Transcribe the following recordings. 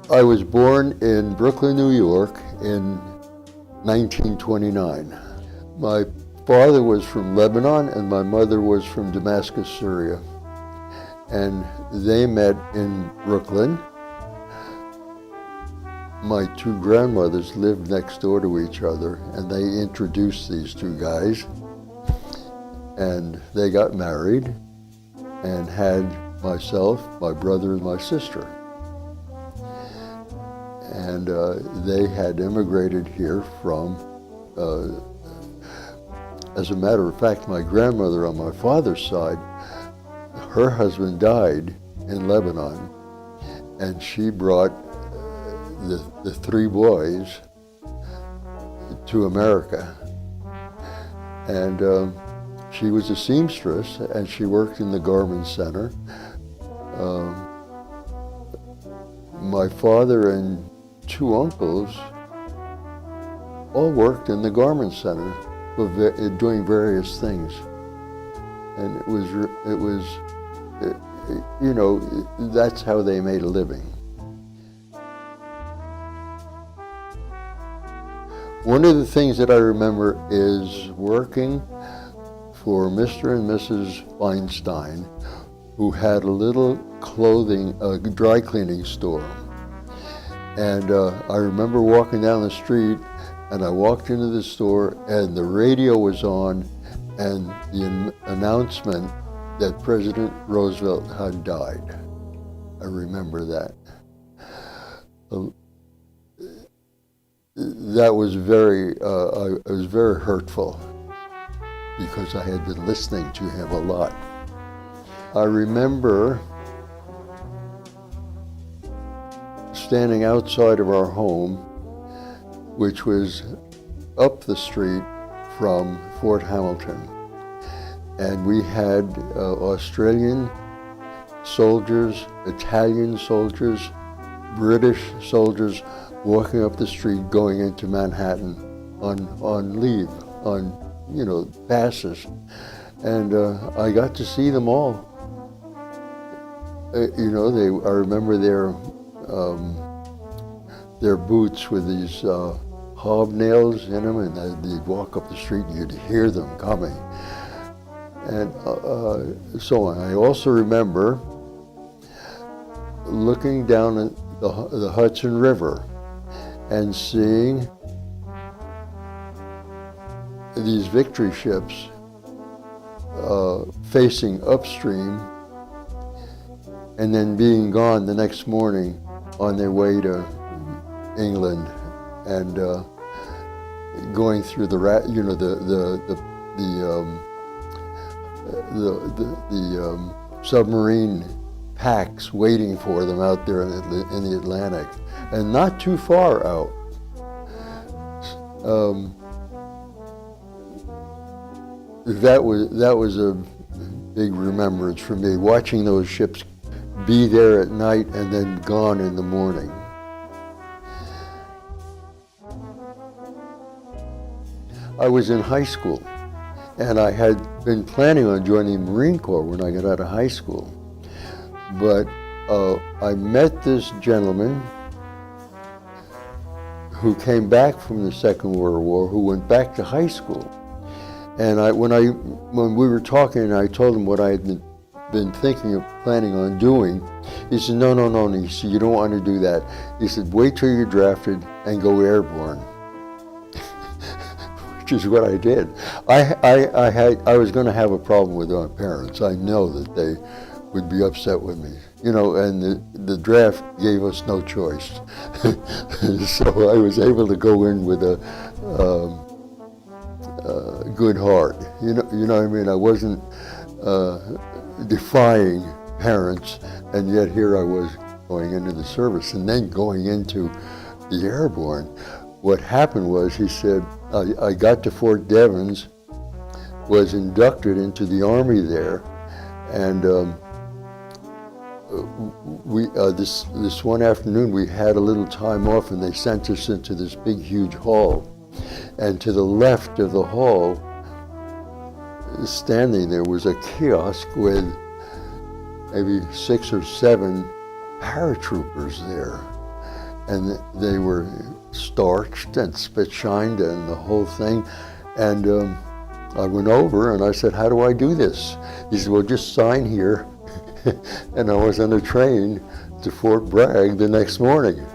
I was born in Brooklyn, New York in 1929. My father was from Lebanon and my mother was from Damascus, Syria. And they met in Brooklyn. My two grandmothers lived next door to each other and they introduced these two guys. And they got married and had myself, my brother, and my sister. And they had immigrated here from, as a matter of fact, my grandmother on my father's side, her husband died in Lebanon, and she brought the three boys to America. And she was a seamstress, and she worked in the garment center. My father and two uncles all worked in the garment center doing various things. And you know, that's how they made a living. One of the things that I remember is working for Mr. and Mrs. Feinstein, who had a little dry cleaning store. And I remember walking down the street, and I walked into the store, and the radio was on, and the announcement that President Roosevelt had died. I remember that. That was it was very hurtful, because I had been listening to him a lot. I remember standing outside of our home, which was up the street from Fort Hamilton. And we had Australian soldiers, Italian soldiers, British soldiers walking up the street going into Manhattan on leave, on, you know, passes. And I got to see them all. You know, I remember their boots with these hobnails in them, and they'd walk up the street and you'd hear them coming. And so on. I also remember looking down at the Hudson River and seeing these victory ships facing upstream and then being gone the next morning on their way to England, and going through the submarine packs waiting for them out there in the Atlantic, and not too far out. That was a big remembrance for me, watching those ships be there at night and then gone in the morning. I was in high school, and I had been planning on joining the Marine Corps when I got out of high school. But I met this gentleman who came back from the Second World War, who went back to high school. And when we were talking, and I told him what I had been thinking of planning on doing, he said, no. He said, you don't want to do that. He said, wait till you're drafted and go airborne. Which is what I did. I was going to have a problem with my parents. I know that they would be upset with me, you know, and the draft gave us no choice. So I was able to go in with a good heart. You know what I mean? I wasn't defying parents, and yet here I was going into the service and then going into the airborne. What happened was, he said, I got to Fort Devens, was inducted into the Army there, and this one afternoon we had a little time off, and they sent us into this big, huge hall. And to the left of the hall, standing there, was a kiosk with maybe 6 or 7 paratroopers there. and they were starched and spit shined and the whole thing. And I went over and I said, "How do I do this?" He said, "Well, just sign here." And I was on a train to Fort Bragg the next morning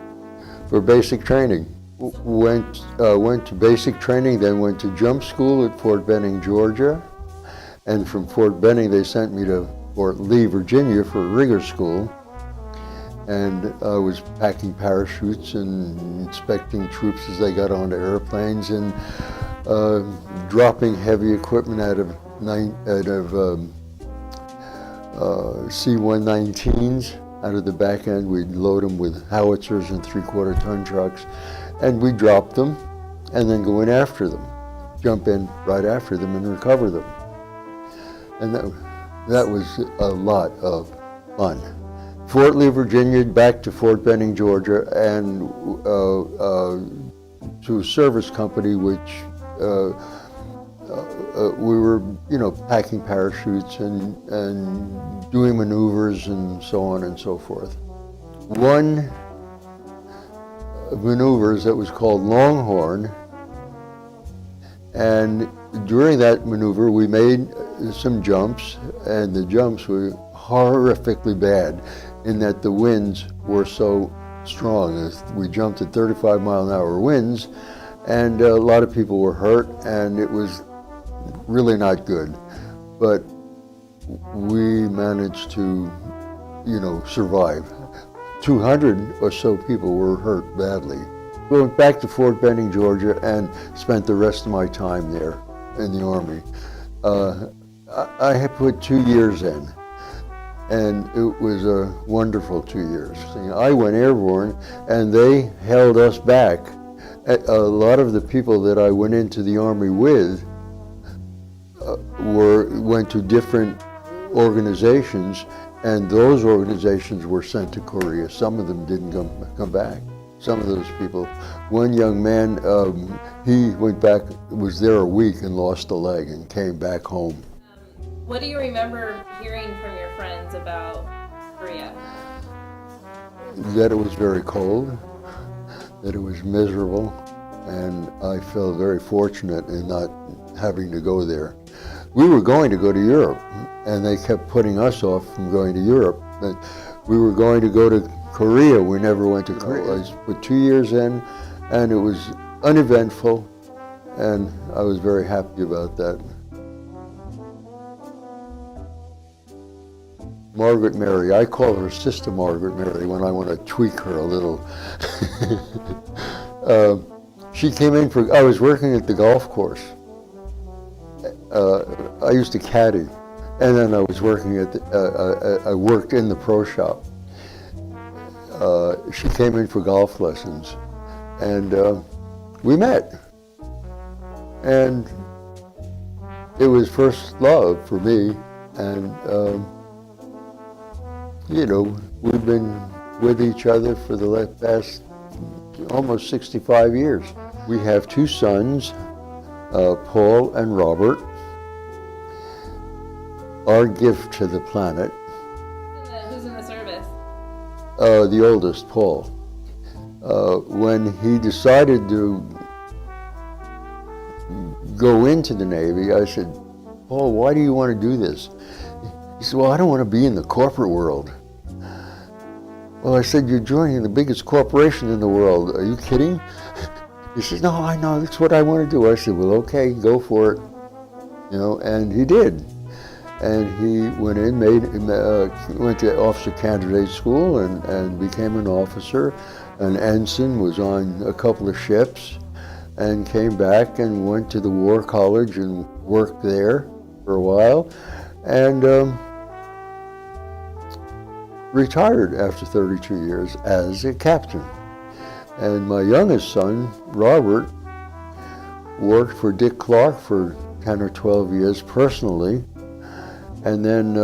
for basic training. Went to basic training, then went to jump school at Fort Benning, Georgia. And from Fort Benning, they sent me to Fort Lee, Virginia for rigger school. And I was packing parachutes and inspecting troops as they got onto airplanes and dropping heavy equipment out of C-119s. Out of the back end, we'd load them with howitzers and 3/4 ton trucks, and we'd drop them and then go in after them, jump in right after them and recover them. And that was a lot of fun. Fort Lee, Virginia, back to Fort Benning, Georgia, and to a service company which we were, packing parachutes and doing maneuvers and so on and so forth. One maneuvers that was called Longhorn, and during that maneuver we made some jumps, and the jumps were horrifically bad in that the winds were so strong. We jumped at 35-mile-an-hour winds, and a lot of people were hurt, and it was really not good. But we managed to, survive. 200 or so people were hurt badly. We went back to Fort Benning, Georgia, and spent the rest of my time there in the Army. I had put 2 years in, and it was a wonderful 2 years. I went airborne, and they held us back. A lot of the people that I went into the Army with went to different organizations, and those organizations were sent to Korea. Some of them didn't come back. Some of those people. One young man, he went back, was there a week and lost a leg and came back home. What do you remember hearing from your friends about Korea? That it was very cold, that it was miserable, and I felt very fortunate in not having to go there. We were going to go to Europe, and they kept putting us off from going to Europe. But we were going to go to Korea. We never went to Korea. I put 2 years in, and it was uneventful, and I was very happy about that. Margaret Mary, I call her Sister Margaret Mary when I want to tweak her a little. She came in I was working at the golf course. I used to caddy, and then I was working I worked in the pro shop. She came in for golf lessons, and we met. And it was first love for me, and we've been with each other for the past almost 65 years. We have 2 sons, Paul and Robert. Our gift to the planet. Who's in the service? The oldest, Paul. When he decided to go into the Navy, I said, "Paul, why do you want to do this?" He said, "Well, I don't want to be in the corporate world." Well, I said, "You're joining the biggest corporation in the world. Are you kidding?" He says, "No, I know, that's what I want to do." I said, "Well, okay, go for it." And he did. And he went in, went to officer candidate school and became an officer. An ensign, was on a couple of ships, and came back and went to the War College and worked there for a while, and retired after 32 years as a captain. And my youngest son, Robert, worked for Dick Clark for 10 or 12 years personally, and then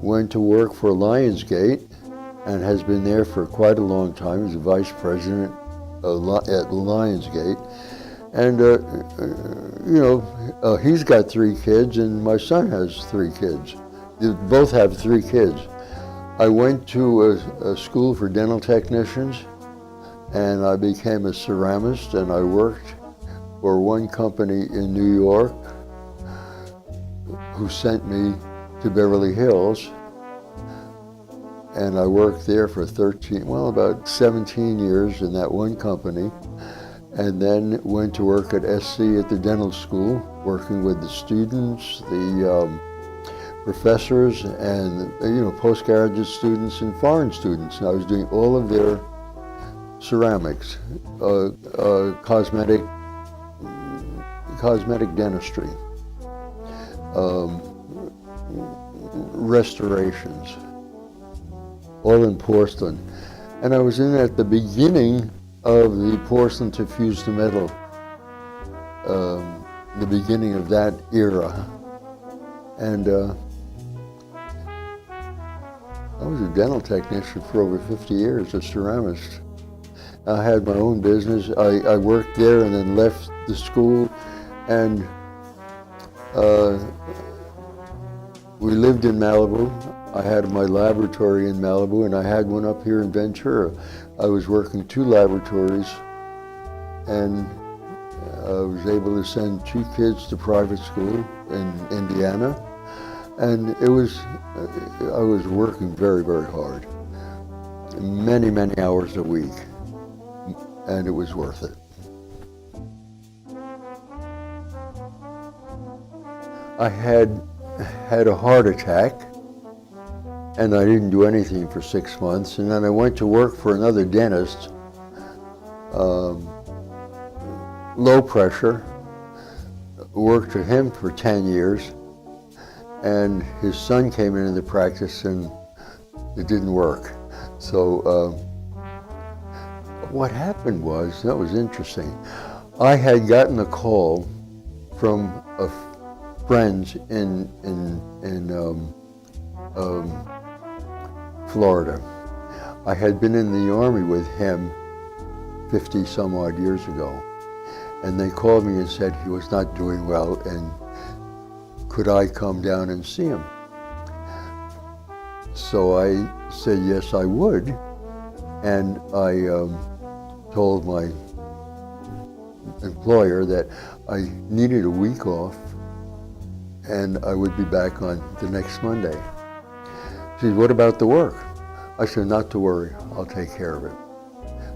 went to work for Lionsgate, and has been there for quite a long time. He's a vice president at Lionsgate. And, he's got 3 kids, and my son has 3 kids. They both have 3 kids. I went to a school for dental technicians, and I became a ceramist, and I worked for one company in New York who sent me to Beverly Hills, and I worked there for about 17 years in that one company, and then went to work at SC at the dental school, working with the students, the professors, and postgraduate students and foreign students. And I was doing all of their ceramics, cosmetic dentistry, restorations, all in porcelain. And I was in at the beginning of the porcelain to fuse to metal, the beginning of that era. And I was a dental technician for over 50 years, a ceramist. I had my own business. I worked there and then left the school, and we lived in Malibu. I had my laboratory in Malibu, and I had one up here in Ventura. I was working 2 laboratories, and I was able to send 2 kids to private school in Indiana, and I was working very, very hard, many, many hours a week, and it was worth it. I had a heart attack, and I didn't do anything for 6 months, and then I went to work for another dentist, low pressure, worked for him for 10 years, and his son came into the practice and it didn't work. So what happened was, that was interesting, I had gotten a call from friends in Florida. I had been in the Army with him 50 some odd years ago, and they called me and said he was not doing well, and could I come down and see him? So I said yes, I would, and I told my employer that I needed a week off and I would be back on the next Monday. She said, what about the work? I said, not to worry, I'll take care of it.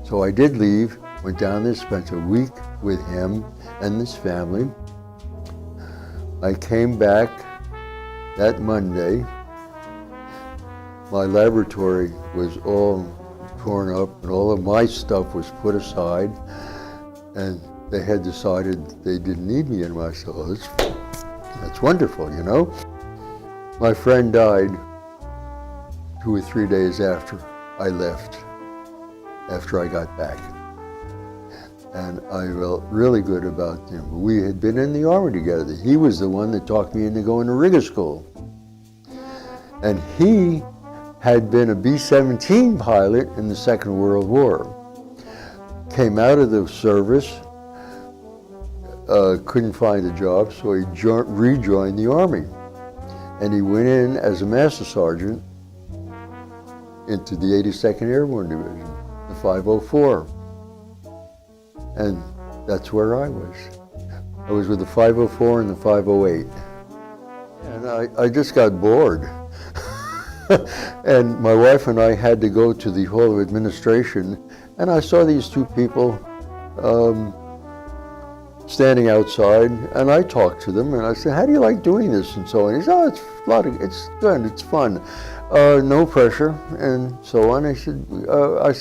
So I did leave, went down there, spent a week with him and his family. I came back that Monday. My laboratory was all torn up and all of my stuff was put aside, and they had decided they didn't need me anymore. I said, oh, that's wonderful, you know? My friend died 2 or 3 days after I left, after I got back. And I felt really good about him. We had been in the Army together. He was the one that talked me into going to rigger school. And he had been a B-17 pilot in the Second World War. Came out of the service, couldn't find a job, so he rejoined the Army. And he went in as a master sergeant into the 82nd Airborne Division, the 504. And that's where I was. I was with the 504 and the 508. And I just got bored. And my wife and I had to go to the Hall of Administration, and I saw these 2 people standing outside, and I talked to them, and I said, how do you like doing this, and so on. He said, oh, it's good, it's fun, no pressure, and so on. I said,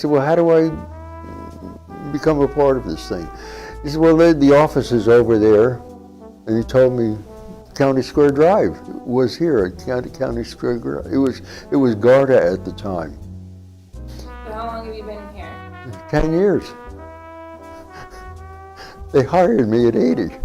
well, how do I become a part of this thing? He said, well, the office is over there, and he told me County Square Drive was here at County Square Drive. It was Garda at the time. So how long have you been here? 10 years. They hired me at 80.